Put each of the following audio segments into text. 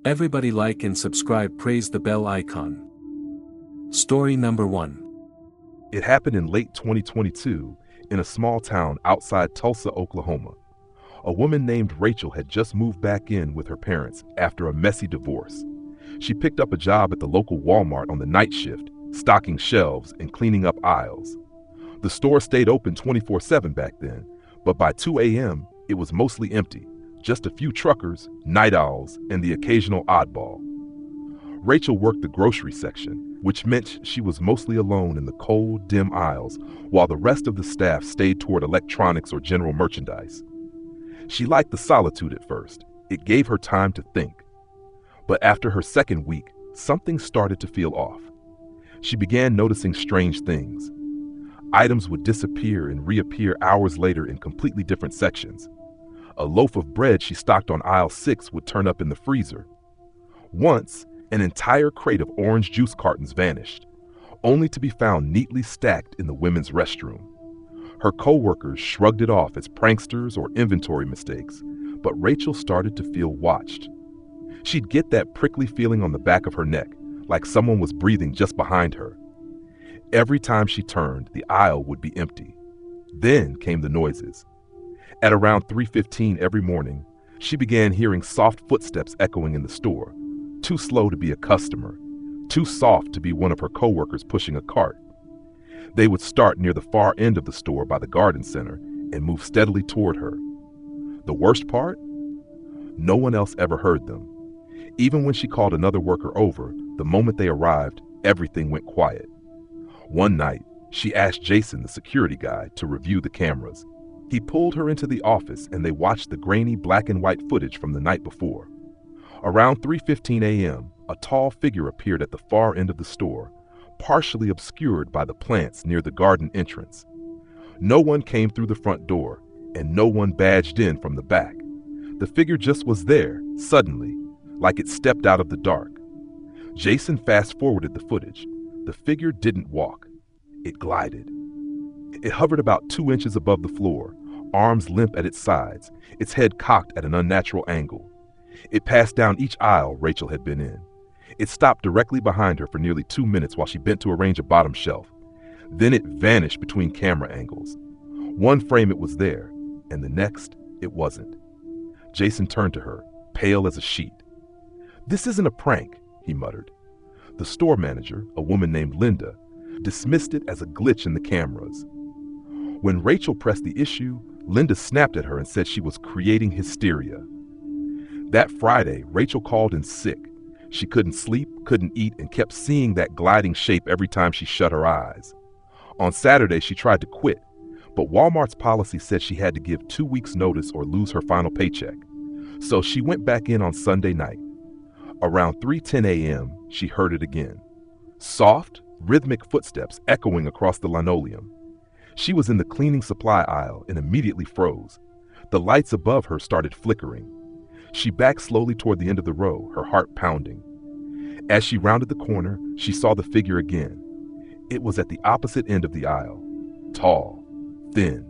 Everybody like and subscribe, praise the bell icon. Story number 1. It happened in late 2022 in a small town outside Tulsa, Oklahoma. A woman named Rachel had just moved back in with her parents after a messy divorce. She picked up a job at the local Walmart on the night shift, stocking shelves and cleaning up aisles. The store stayed open 24/7 back then, but by 2 a.m., it was mostly empty. Just a few truckers, night owls, and the occasional oddball. Rachel worked the grocery section, which meant she was mostly alone in the cold, dim aisles, while the rest of the staff stayed toward electronics or general merchandise. She liked the solitude at first. It gave her time to think. But after her second week, something started to feel off. She began noticing strange things. Items would disappear and reappear hours later in completely different sections. A loaf of bread she stocked on aisle 6 would turn up in the freezer. Once, an entire crate of orange juice cartons vanished, only to be found neatly stacked in the women's restroom. Her co-workers shrugged it off as pranksters or inventory mistakes, but Rachel started to feel watched. She'd get that prickly feeling on the back of her neck, like someone was breathing just behind her. Every time she turned, the aisle would be empty. Then came the noises. At around 3:15 every morning, she began hearing soft footsteps echoing in the store, too slow to be a customer, too soft to be one of her coworkers pushing a cart. They would start near the far end of the store by the garden center and move steadily toward her. The worst part? No one else ever heard them. Even when she called another worker over, the moment they arrived, everything went quiet. One night, she asked Jason, the security guy, to review the cameras. He pulled her into the office and they watched the grainy black and white footage from the night before. Around 3:15 a.m., a tall figure appeared at the far end of the store, partially obscured by the plants near the garden entrance. No one came through the front door, and no one badged in from the back. The figure just was there, suddenly, like it stepped out of the dark. Jason fast-forwarded the footage. The figure didn't walk. It glided. It hovered about 2 inches above the floor, arms limp at its sides, its head cocked at an unnatural angle. It passed down each aisle Rachel had been in. It stopped directly behind her for nearly 2 minutes while she bent to arrange a bottom shelf. Then it vanished between camera angles. One frame it was there, and the next it wasn't. Jason turned to her, pale as a sheet. "This isn't a prank," he muttered. The store manager, a woman named Linda, dismissed it as a glitch in the cameras. When Rachel pressed the issue, Linda snapped at her and said she was creating hysteria. That Friday, Rachel called in sick. She couldn't sleep, couldn't eat, and kept seeing that gliding shape every time she shut her eyes. On Saturday, she tried to quit, but Walmart's policy said she had to give 2 weeks' notice or lose her final paycheck. So she went back in on Sunday night. Around 3:10 a.m., she heard it again. Soft, rhythmic footsteps echoing across the linoleum. She was in the cleaning supply aisle and immediately froze. The lights above her started flickering. She backed slowly toward the end of the row, her heart pounding. As she rounded the corner, she saw the figure again. It was at the opposite end of the aisle. Tall, thin,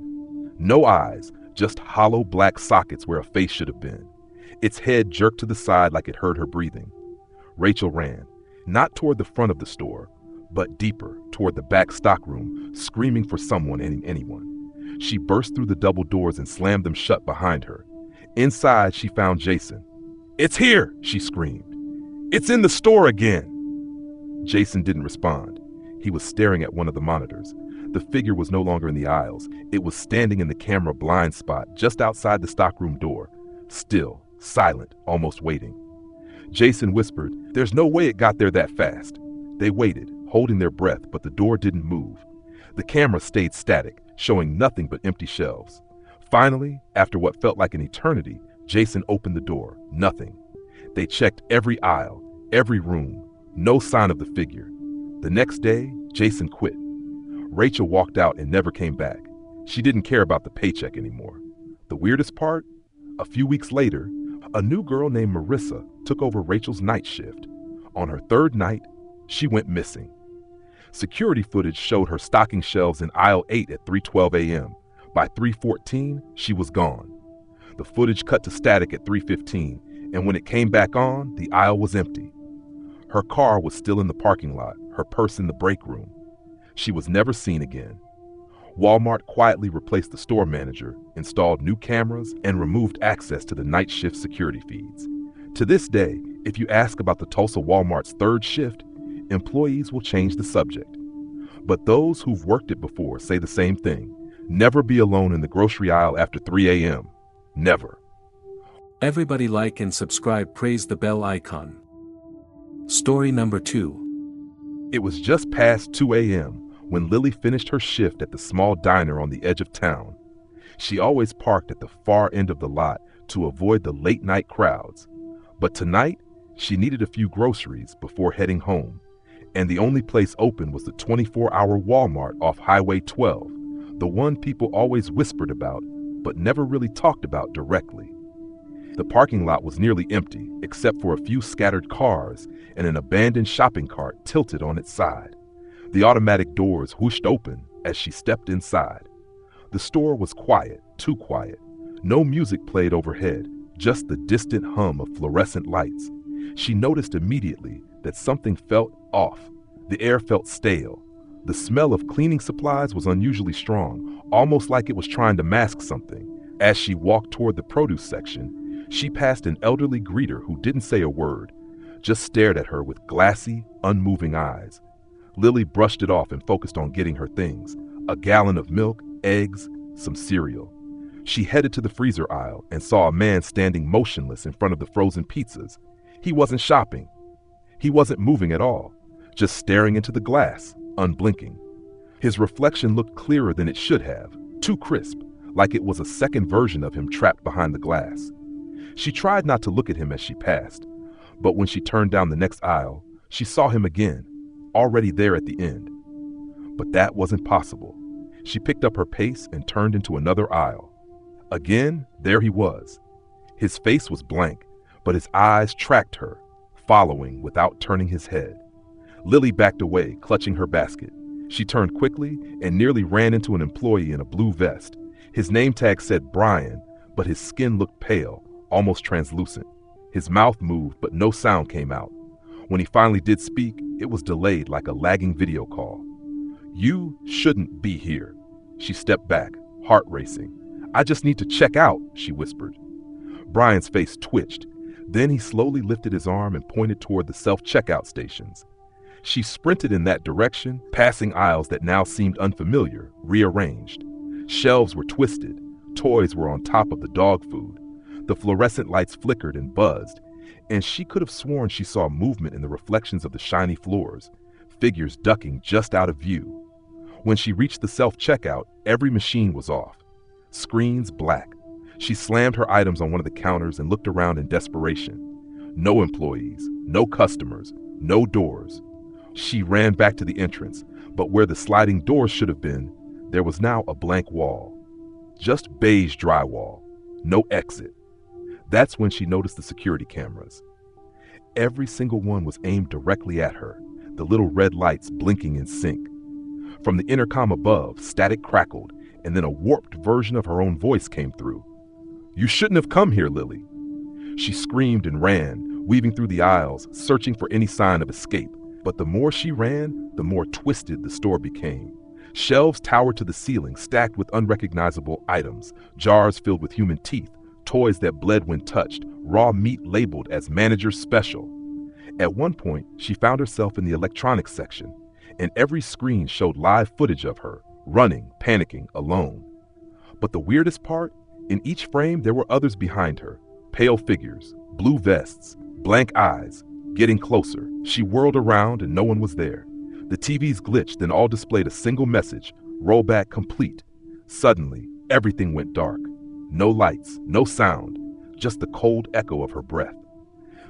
no eyes, just hollow black sockets where a face should have been. Its head jerked to the side like it heard her breathing. Rachel ran, not toward the front of the store, but deeper, toward the back stockroom, screaming for someone and anyone. She burst through the double doors and slammed them shut behind her. Inside, she found Jason. "It's here!" she screamed. "It's in the store again!" Jason didn't respond. He was staring at one of the monitors. The figure was no longer in the aisles. It was standing in the camera blind spot just outside the stockroom door, still, silent, almost waiting. Jason whispered, "There's no way it got there that fast." They waited, holding their breath, but the door didn't move. The camera stayed static, showing nothing but empty shelves. Finally, after what felt like an eternity, Jason opened the door. Nothing. They checked every aisle, every room. No sign of the figure. The next day, Jason quit. Rachel walked out and never came back. She didn't care about the paycheck anymore. The weirdest part? A few weeks later, a new girl named Marissa took over Rachel's night shift. On her third night, she went missing. Security footage showed her stocking shelves in aisle 8 at 3:12 a.m. By 3:14, she was gone. The footage cut to static at 3:15, and when it came back on, the aisle was empty. Her car was still in the parking lot, her purse in the break room. She was never seen again. Walmart quietly replaced the store manager, installed new cameras, and removed access to the night shift security feeds. To this day, if you ask about the Tulsa Walmart's third shift, employees will change the subject. But those who've worked it before say the same thing. Never be alone in the grocery aisle after 3 a.m. Never. Everybody like and subscribe, praise the bell icon. Story number 2. It was just past 2 a.m. when Lily finished her shift at the small diner on the edge of town. She always parked at the far end of the lot to avoid the late-night crowds. But tonight, she needed a few groceries before heading home, and the only place open was the 24-hour Walmart off Highway 12, the one people always whispered about, but never really talked about directly. The parking lot was nearly empty, except for a few scattered cars and an abandoned shopping cart tilted on its side. The automatic doors whooshed open as she stepped inside. The store was quiet, too quiet. No music played overhead, just the distant hum of fluorescent lights. She noticed immediately that something felt off. The air felt stale. The smell of cleaning supplies was unusually strong, almost like it was trying to mask something. As she walked toward the produce section, she passed an elderly greeter who didn't say a word, just stared at her with glassy, unmoving eyes. Lily brushed it off and focused on getting her things: a gallon of milk, eggs, some cereal. She headed to the freezer aisle and saw a man standing motionless in front of the frozen pizzas. He wasn't shopping. He wasn't moving at all, just staring into the glass, unblinking. His reflection looked clearer than it should have, too crisp, like it was a second version of him trapped behind the glass. She tried not to look at him as she passed, but when she turned down the next aisle, she saw him again, already there at the end. But that wasn't possible. She picked up her pace and turned into another aisle. Again, there he was. His face was blank, but his eyes tracked her, following without turning his head. Lily backed away, clutching her basket. She turned quickly and nearly ran into an employee in a blue vest. His name tag said Brian, but his skin looked pale, almost translucent. His mouth moved, but no sound came out. When he finally did speak, it was delayed like a lagging video call. "You shouldn't be here." She stepped back, heart racing. "I just need to check out," she whispered. Brian's face twitched. Then he slowly lifted his arm and pointed toward the self-checkout stations. She sprinted in that direction, passing aisles that now seemed unfamiliar, rearranged. Shelves were twisted. Toys were on top of the dog food. The fluorescent lights flickered and buzzed, and she could have sworn she saw movement in the reflections of the shiny floors, figures ducking just out of view. When she reached the self-checkout, every machine was off. Screens black. She slammed her items on one of the counters and looked around in desperation. No employees, no customers, no doors. She ran back to the entrance, but where the sliding doors should have been, there was now a blank wall. Just beige drywall. No exit. That's when she noticed the security cameras. Every single one was aimed directly at her, the little red lights blinking in sync. From the intercom above, static crackled, and then a warped version of her own voice came through. "You shouldn't have come here, Lily." She screamed and ran, weaving through the aisles, searching for any sign of escape. But the more she ran, the more twisted the store became. Shelves towered to the ceiling, stacked with unrecognizable items, jars filled with human teeth, toys that bled when touched, raw meat labeled as manager's special. At one point, she found herself in the electronics section, and every screen showed live footage of her, running, panicking, alone. But the weirdest part, in each frame there were others behind her, pale figures, blue vests, blank eyes, getting closer. She whirled around and no one was there. The TVs glitched and all displayed a single message: rollback complete. Suddenly, everything went dark. No lights, no sound, just the cold echo of her breath.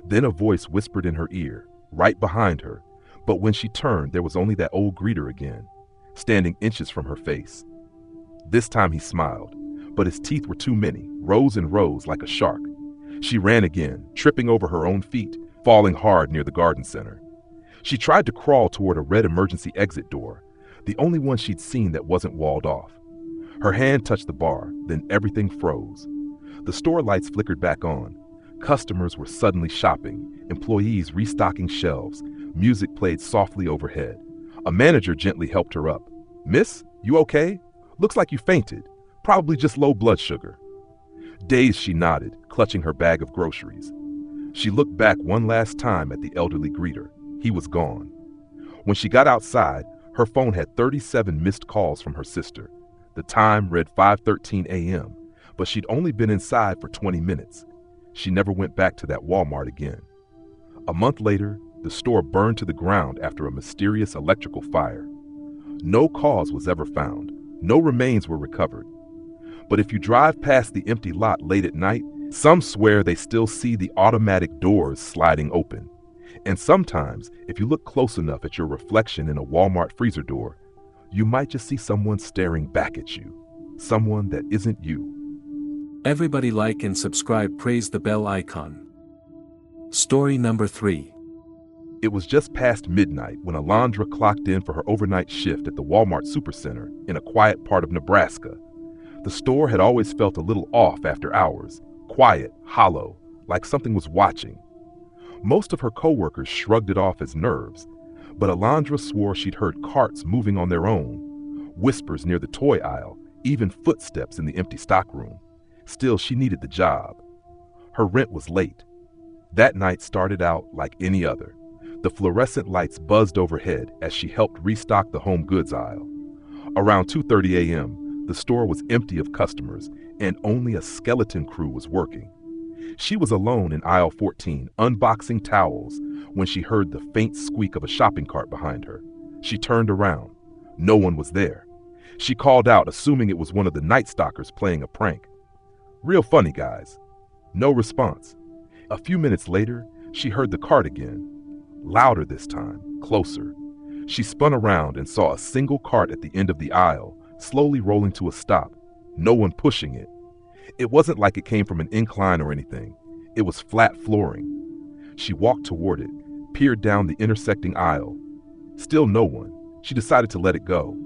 Then a voice whispered in her ear, right behind her, but when she turned, there was only that old greeter again, standing inches from her face. This time he smiled, but his teeth were too many, rows and rows like a shark. She ran again, tripping over her own feet, falling hard near the garden center. She tried to crawl toward a red emergency exit door, the only one she'd seen that wasn't walled off. Her hand touched the bar, then everything froze. The store lights flickered back on. Customers were suddenly shopping, employees restocking shelves, music played softly overhead. A manager gently helped her up. "Miss, you okay? Looks like you fainted. Probably just low blood sugar." Dazed, she nodded, clutching her bag of groceries. She looked back one last time at the elderly greeter. He was gone. When she got outside, her phone had 37 missed calls from her sister. The time read 5:13 a.m., but she'd only been inside for 20 minutes. She never went back to that Walmart again. A month later, the store burned to the ground after a mysterious electrical fire. No cause was ever found. No remains were recovered. But if you drive past the empty lot late at night, some swear they still see the automatic doors sliding open. And sometimes, if you look close enough at your reflection in a Walmart freezer door, you might just see someone staring back at you. Someone that isn't you. Everybody like and subscribe, praise the bell icon. Story number 3. It was just past midnight when Alondra clocked in for her overnight shift at the Walmart Supercenter in a quiet part of Nebraska. The store had always felt a little off after hours, quiet, hollow, like something was watching. Most of her coworkers shrugged it off as nerves, but Alondra swore she'd heard carts moving on their own, whispers near the toy aisle, even footsteps in the empty stockroom. Still, she needed the job. Her rent was late. That night started out like any other. The fluorescent lights buzzed overhead as she helped restock the home goods aisle. Around 2:30 a.m., the store was empty of customers, and only a skeleton crew was working. She was alone in aisle 14, unboxing towels, when she heard the faint squeak of a shopping cart behind her. She turned around. No one was there. She called out, assuming it was one of the Night Stalkers playing a prank. "Real funny, guys." No response. A few minutes later, she heard the cart again. Louder this time, closer. She spun around and saw a single cart at the end of the aisle, slowly rolling to a stop. No one pushing it. It wasn't like it came from an incline or anything. It was flat flooring. She walked toward it, peered down the intersecting aisle. Still no one. She decided to let it go.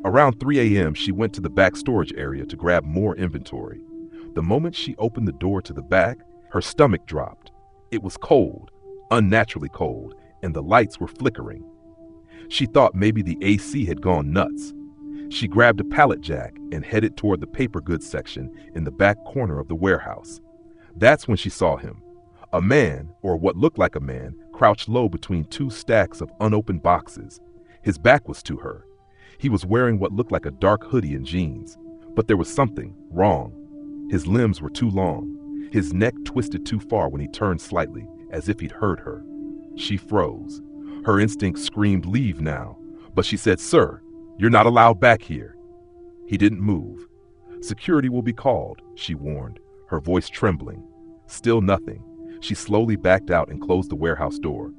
Around 3 a.m., she went to the back storage area to grab more inventory. The moment she opened the door to the back, her stomach dropped. It was cold, unnaturally cold, and the lights were flickering. She thought maybe the AC had gone nuts. She grabbed a pallet jack and headed toward the paper goods section in the back corner of the warehouse. That's when she saw him. A man, or what looked like a man, crouched low between two stacks of unopened boxes. His back was to her. He was wearing what looked like a dark hoodie and jeans. But there was something wrong. His limbs were too long. His neck twisted too far when he turned slightly, as if he'd heard her. She froze. Her instinct screamed, "Leave now." But she said, "Sir, you're not allowed back here." He didn't move. "Security will be called," she warned, her voice trembling. Still nothing. She slowly backed out and closed the warehouse door.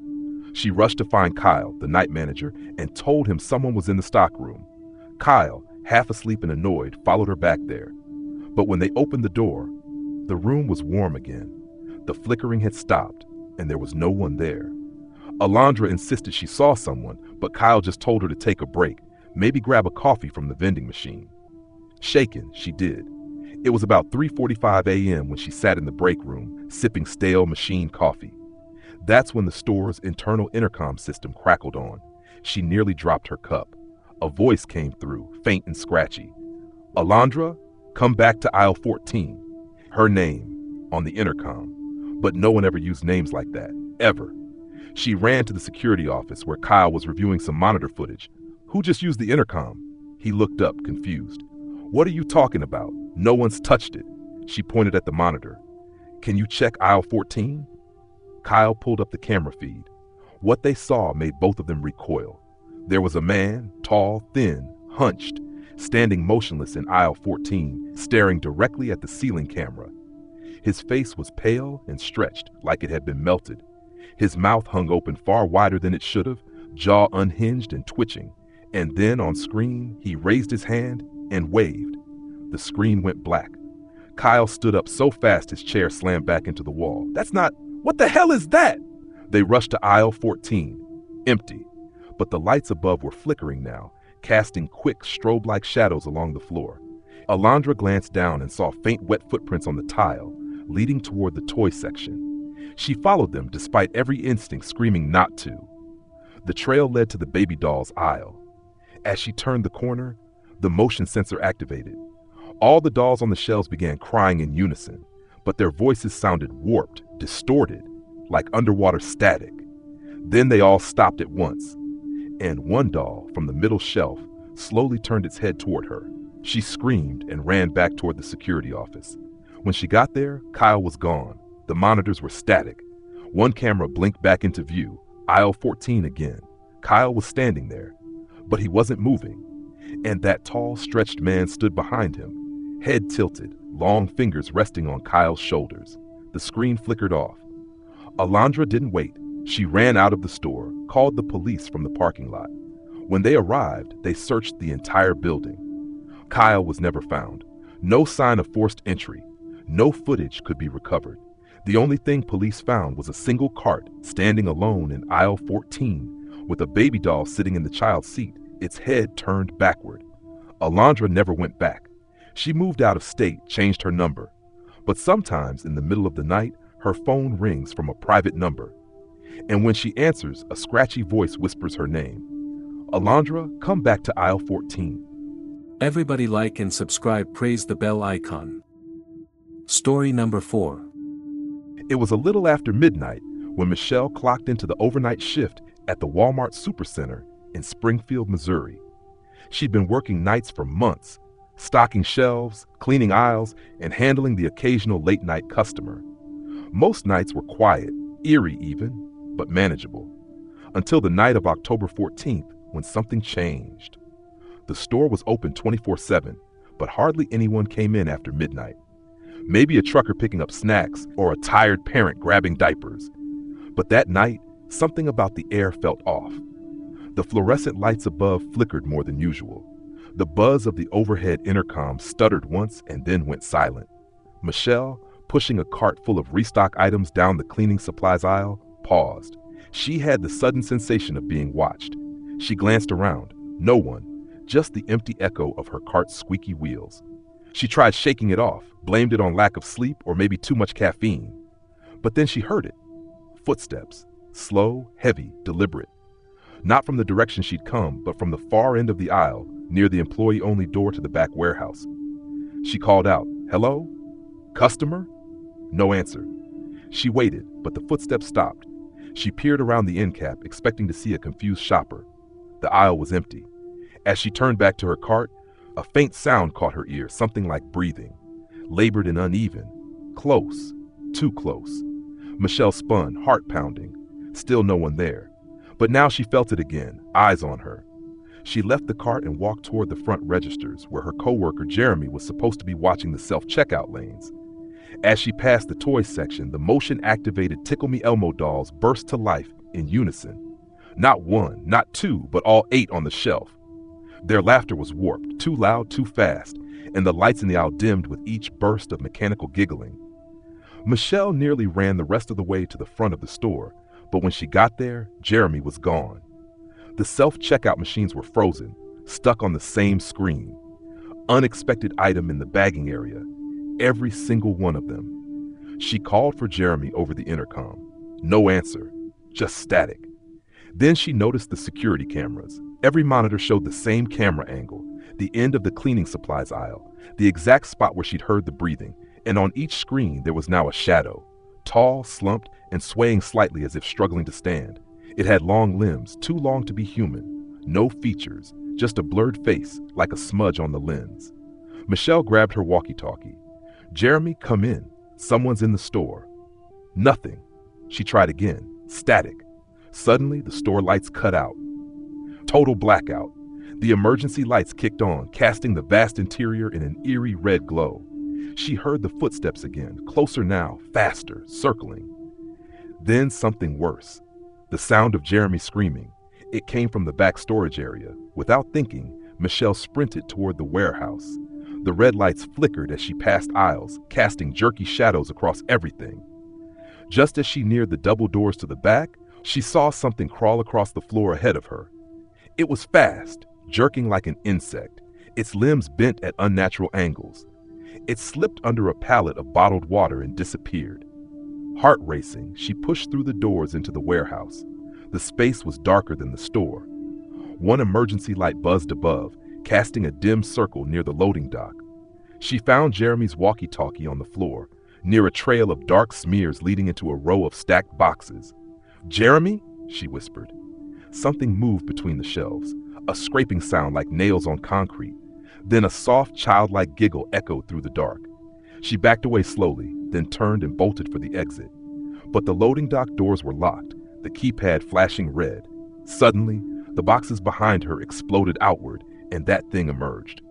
She rushed to find Kyle, the night manager, and told him someone was in the stockroom. Kyle, half asleep and annoyed, followed her back there. But when they opened the door, the room was warm again. The flickering had stopped, and there was no one there. Alondra insisted she saw someone, but Kyle just told her to take a break, maybe grab a coffee from the vending machine. Shaken, she did. It was about 3:45 a.m. when she sat in the break room, sipping stale machine coffee. That's when the store's internal intercom system crackled on. She nearly dropped her cup. A voice came through, faint and scratchy. "Alondra, come back to aisle 14. Her name, on the intercom. But no one ever used names like that, ever. She ran to the security office where Kyle was reviewing some monitor footage. "Who just used the intercom?" He looked up, confused. "What are you talking about? No one's touched it." She pointed at the monitor. "Can you check aisle 14? Kyle pulled up the camera feed. What they saw made both of them recoil. There was a man, tall, thin, hunched, standing motionless in aisle 14, staring directly at the ceiling camera. His face was pale and stretched, like it had been melted. His mouth hung open far wider than it should have, jaw unhinged and twitching. And then on screen, he raised his hand and waved. The screen went black. Kyle stood up so fast his chair slammed back into the wall. What the hell is that?" They rushed to aisle 14. Empty. But the lights above were flickering now, casting quick strobe-like shadows along the floor. Alondra glanced down and saw faint wet footprints on the tile, leading toward the toy section. She followed them despite every instinct screaming not to. The trail led to the baby dolls aisle. As she turned the corner, the motion sensor activated. All the dolls on the shelves began crying in unison, but their voices sounded warped, distorted, like underwater static. Then they all stopped at once, and one doll from the middle shelf slowly turned its head toward her. She screamed and ran back toward the security office. When she got there, Kyle was gone. The monitors were static. One camera blinked back into view, aisle 14 again. Kyle was standing there, but he wasn't moving, and that tall, stretched man stood behind him, head tilted, long fingers resting on Kyle's shoulders. The screen flickered off. Alondra didn't wait. She ran out of the store, called the police from the parking lot. When they arrived, they searched the entire building. Kyle was never found. No sign of forced entry. No footage could be recovered. The only thing police found was a single cart standing alone in aisle 14 with a baby doll sitting in the child's seat, its head turned backward. Alondra never went back. She moved out of state, changed her number. But sometimes in the middle of the night, her phone rings from a private number. And when she answers, a scratchy voice whispers her name. Alondra, come back to aisle 14. Everybody like and subscribe, praise the bell icon. Story number 4. It was a little after midnight when Michelle clocked into the overnight shift at the Walmart Supercenter in Springfield, Missouri. She'd been working nights for months, stocking shelves, cleaning aisles, and handling the occasional late-night customer. Most nights were quiet, eerie even, but manageable, until the night of October 14th when something changed. The store was open 24/7, but hardly anyone came in after midnight. Maybe a trucker picking up snacks or a tired parent grabbing diapers. But that night, something about the air felt off. The fluorescent lights above flickered more than usual. The buzz of the overhead intercom stuttered once and then went silent. Michelle, pushing a cart full of restock items down the cleaning supplies aisle, paused. She had the sudden sensation of being watched. She glanced around. No one, just the empty echo of her cart's squeaky wheels. She tried shaking it off, blamed it on lack of sleep or maybe too much caffeine. But then she heard it. Footsteps, slow, heavy, deliberate. Not from the direction she'd come, but from the far end of the aisle, near the employee-only door to the back warehouse. She called out, "Hello? Customer?" No answer. She waited, but the footsteps stopped. She peered around the end cap, expecting to see a confused shopper. The aisle was empty. As she turned back to her cart, a faint sound caught her ear, something like breathing. Labored and uneven. Close. Too close. Michelle spun, heart pounding. Still no one there. But now she felt it again, eyes on her. She left the cart and walked toward the front registers, where her coworker Jeremy was supposed to be watching the self-checkout lanes. As she passed the toys section, the motion-activated Tickle Me Elmo dolls burst to life in unison. Not one, not two, but all 8 on the shelf. Their laughter was warped, too loud, too fast, and the lights in the aisle dimmed with each burst of mechanical giggling. Michelle nearly ran the rest of the way to the front of the store, but when she got there, Jeremy was gone. The self-checkout machines were frozen, stuck on the same screen. Unexpected item in the bagging area, every single one of them. She called for Jeremy over the intercom. No answer, just static. Then she noticed the security cameras. Every monitor showed the same camera angle, the end of the cleaning supplies aisle, the exact spot where she'd heard the breathing, and on each screen there was now a shadow, tall, slumped, and swaying slightly as if struggling to stand. It had long limbs, too long to be human. No features, just a blurred face, like a smudge on the lens. Michelle grabbed her walkie-talkie. "Jeremy, come in. Someone's in the store." Nothing. She tried again. Static. Suddenly, the store lights cut out. Total blackout. The emergency lights kicked on, casting the vast interior in an eerie red glow. She heard the footsteps again, closer now, faster, circling. Then something worse. The sound of Jeremy screaming. It came from the back storage area. Without thinking, Michelle sprinted toward the warehouse. The red lights flickered as she passed aisles, casting jerky shadows across everything. Just as she neared the double doors to the back, she saw something crawl across the floor ahead of her. It was fast, jerking like an insect, its limbs bent at unnatural angles. It slipped under a pallet of bottled water and disappeared. Heart racing, she pushed through the doors into the warehouse. The space was darker than the store. One emergency light buzzed above, casting a dim circle near the loading dock. She found Jeremy's walkie-talkie on the floor, near a trail of dark smears leading into a row of stacked boxes. "Jeremy?" she whispered. Something moved between the shelves, a scraping sound like nails on concrete. Then a soft, childlike giggle echoed through the dark. She backed away slowly, then turned and bolted for the exit. But the loading dock doors were locked, the keypad flashing red. Suddenly, the boxes behind her exploded outward, and that thing emerged.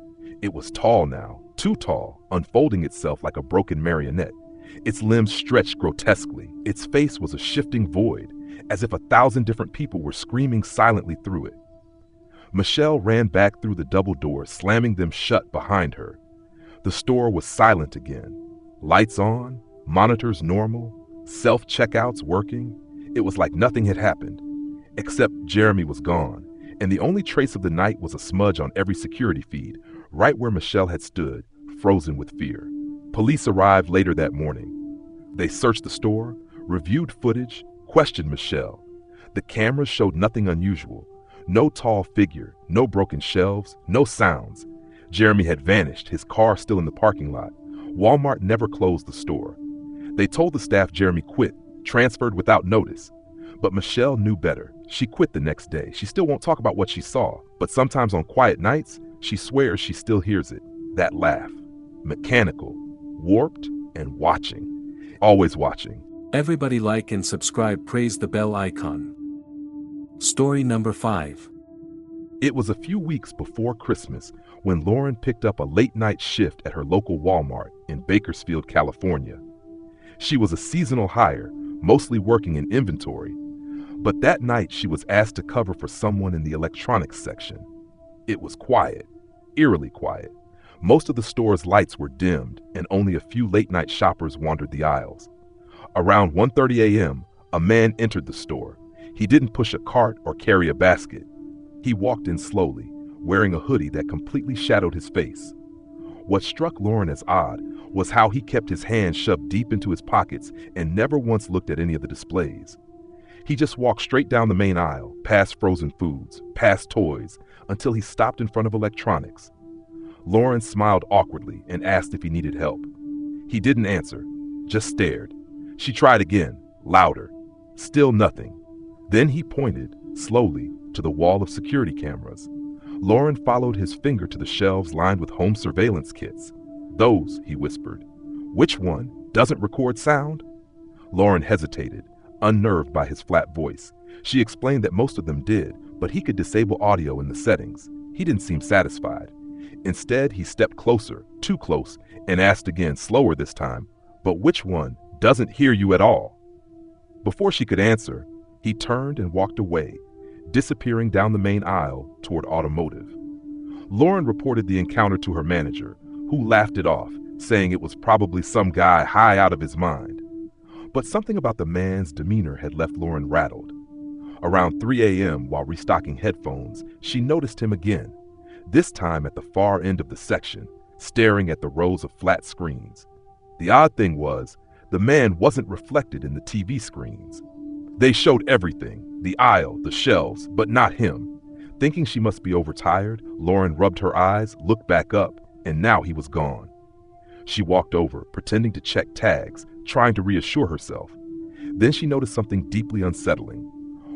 It was tall now, too tall, unfolding itself like a broken marionette. Its limbs stretched grotesquely. Its face was a shifting void, as if 1,000 different people were screaming silently through it. Michelle ran back through the double doors, slamming them shut behind her. The store was silent again. Lights on, monitors normal, self-checkouts working. It was like nothing had happened. Except Jeremy was gone, and the only trace of the night was a smudge on every security feed, right where Michelle had stood, frozen with fear. Police arrived later that morning. They searched the store, reviewed footage, questioned Michelle. The cameras showed nothing unusual. No tall figure, no broken shelves, no sounds. Jeremy had vanished, his car still in the parking lot. Walmart never closed the store. They told the staff Jeremy quit, transferred without notice. But Michelle knew better. She quit the next day. She still won't talk about what she saw, but sometimes on quiet nights, she swears she still hears it. That laugh. Mechanical, warped, and watching. Always watching. Everybody like and subscribe, praise the bell icon. Story number 5. It was a few weeks before Christmas when Lauren picked up a late-night shift at her local Walmart in Bakersfield, California. She was a seasonal hire, mostly working in inventory, but that night she was asked to cover for someone in the electronics section. It was quiet, eerily quiet. Most of the store's lights were dimmed, and only a few late-night shoppers wandered the aisles. Around 1:30 a.m., a man entered the store. He didn't push a cart or carry a basket. He walked in slowly, wearing a hoodie that completely shadowed his face. What struck Lauren as odd was how he kept his hands shoved deep into his pockets and never once looked at any of the displays. He just walked straight down the main aisle, past frozen foods, past toys, until he stopped in front of electronics. Lauren smiled awkwardly and asked if he needed help. He didn't answer, just stared. She tried again, louder. Still nothing. Then he pointed, slowly, to the wall of security cameras. Lauren followed his finger to the shelves lined with home surveillance kits. "Those," he whispered. "Which one? Doesn't record sound?" Lauren hesitated, unnerved by his flat voice. She explained that most of them did, but he could disable audio in the settings. He didn't seem satisfied. Instead, he stepped closer, too close, and asked again, slower this time, "But which one doesn't hear you at all?" Before she could answer, he turned and walked away, disappearing down the main aisle toward automotive. Lauren reported the encounter to her manager, who laughed it off, saying it was probably some guy high out of his mind. But something about the man's demeanor had left Lauren rattled. Around 3 a.m., while restocking headphones, she noticed him again, this time at the far end of the section, staring at the rows of flat screens. The odd thing was, the man wasn't reflected in the TV screens. They showed everything, the aisle, the shelves, but not him. Thinking she must be overtired, Lauren rubbed her eyes, looked back up, and now he was gone. She walked over, pretending to check tags, trying to reassure herself. Then she noticed something deeply unsettling.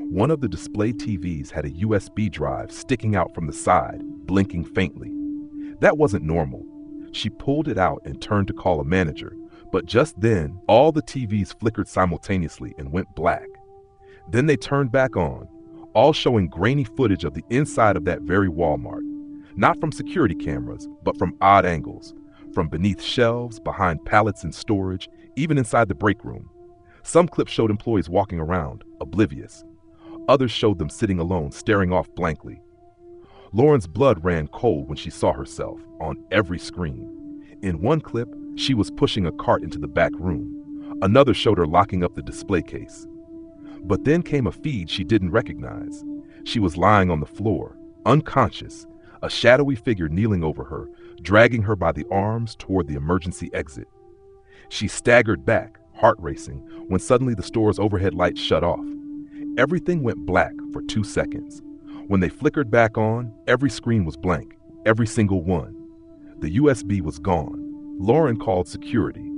One of the display TVs had a USB drive sticking out from the side, blinking faintly. That wasn't normal. She pulled it out and turned to call a manager, but just then, all the TVs flickered simultaneously and went black. Then they turned back on, all showing grainy footage of the inside of that very Walmart. Not from security cameras, but from odd angles, from beneath shelves, behind pallets in storage, even inside the break room. Some clips showed employees walking around, oblivious. Others showed them sitting alone, staring off blankly. Lauren's blood ran cold when she saw herself on every screen. In one clip, she was pushing a cart into the back room. Another showed her locking up the display case. But then came a feed she didn't recognize. She was lying on the floor, unconscious, a shadowy figure kneeling over her, dragging her by the arms toward the emergency exit. She staggered back, heart racing, when suddenly the store's overhead lights shut off. Everything went black for 2 seconds. When they flickered back on, every screen was blank, every single one. The USB was gone. Lauren called security,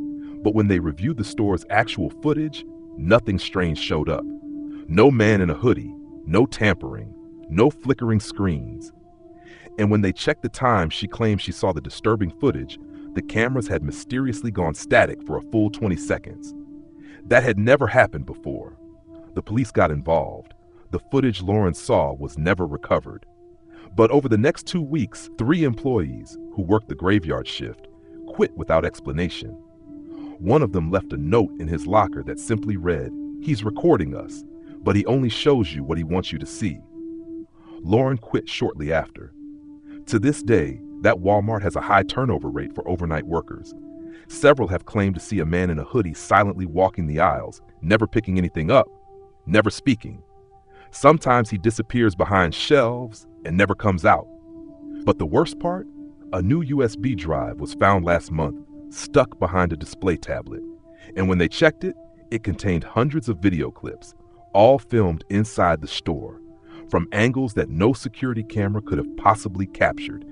but when they reviewed the store's actual footage, nothing strange showed up. No man in a hoodie, no tampering, no flickering screens. And when they checked the time she claimed she saw the disturbing footage, the cameras had mysteriously gone static for a full 20 seconds. That had never happened before. The police got involved. The footage Lauren saw was never recovered. But over the next 2 weeks, 3 employees who worked the graveyard shift quit without explanation. One of them left a note in his locker that simply read, "He's recording us, but he only shows you what he wants you to see." Lauren quit shortly after. To this day, that Walmart has a high turnover rate for overnight workers. Several have claimed to see a man in a hoodie silently walking the aisles, never picking anything up, never speaking. Sometimes he disappears behind shelves and never comes out. But the worst part? A new USB drive was found last month, stuck behind a display tablet. And when they checked it, it contained hundreds of video clips, all filmed inside the store, from angles that no security camera could have possibly captured.